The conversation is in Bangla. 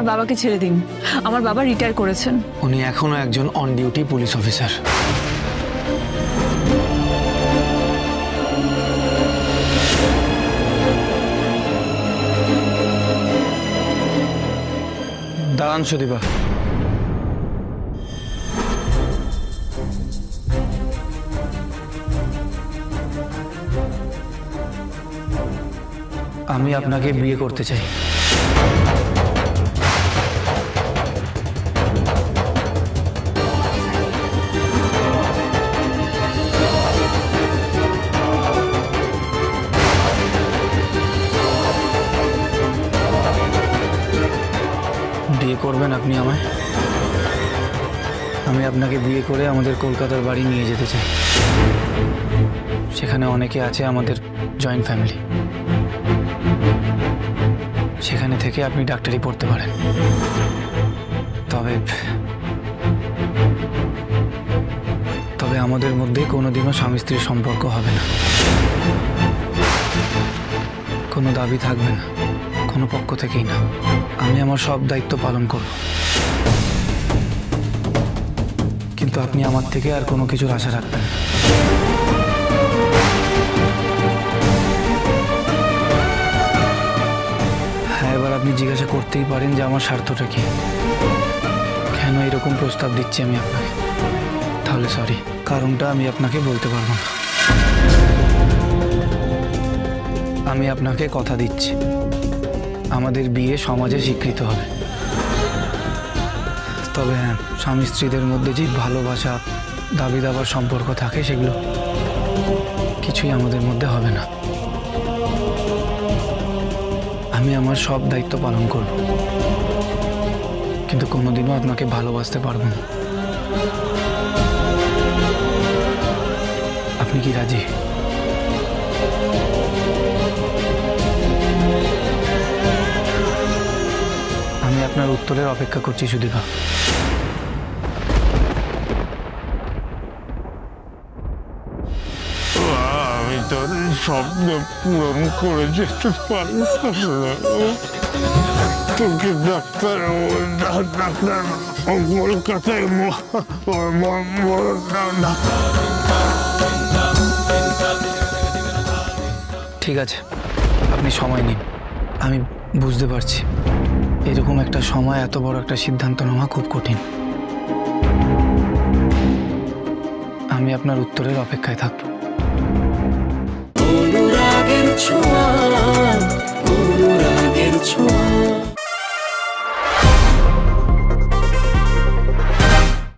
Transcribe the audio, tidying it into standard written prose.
বাবাকে ছেড়ে দিন। আমার বাবা রিটায়ার করেছেন। উনি এখনো একজন অন ডিউটি পুলিশ অফিসার। দাঁড়ান সুদীপা, আমি আপনাকে বিয়ে করতে চাই। বিয়ে করবেন আপনি আমায়? আমি আপনাকে বিয়ে করে আমাদের কলকাতার বাড়ি নিয়ে যেতে চাই। সেখানে অনেকে আছে, আমাদের জয়েন্ট ফ্যামিলি। সেখানে থেকে আপনি ডাক্তারি পড়তে পারেন। তবে তবে আমাদের মধ্যে কোনোদিনও স্বামী স্ত্রীর সম্পর্ক হবে না। কোনো দাবি থাকবে না, কোনো পক্ষ থেকেই না। আমি আমার সব দায়িত্ব পালন করব, কিন্তু আপনি আমার থেকে আর কোনো কিছুর আশা রাখবেন না। হ্যাঁ, এবার আপনি জিজ্ঞাসা করতেই পারেন যে আমার স্বার্থটা কি, কেন এরকম প্রস্তাব দিচ্ছি আমি আপনাকে। তাহলে সরি, কারণটা আমি আপনাকে বলতে পারবো না। আমি আপনাকে কথা দিচ্ছি, আমাদের বিয়ে সমাজে স্বীকৃত হবে। তবে হ্যাঁ, স্বামী স্ত্রীদের মধ্যে যে ভালোবাসা, দাবি দাবার সম্পর্ক থাকে, সেগুলো কিছুই আমাদের মধ্যে হবে না। আমি আমার সব দায়িত্ব পালন করব, কিন্তু কোনোদিনও আপনাকে ভালোবাসতে পারবো না। আপনি কি রাজি? আমি আপনার উত্তরের অপেক্ষা করছি সুদীপা। আমি তোর স্বপ্ন পূরণ করে যেতে পারবো না। তোকে ডাক্তার কলকাতায় ঠিক আছে, আপনি সময় নিন। আমি বুঝতে পারছি এরকম একটা সময় এত বড় একটা সিদ্ধান্ত নেওয়া খুব কঠিন। আমি আপনার উত্তরের অপেক্ষায় থাকব।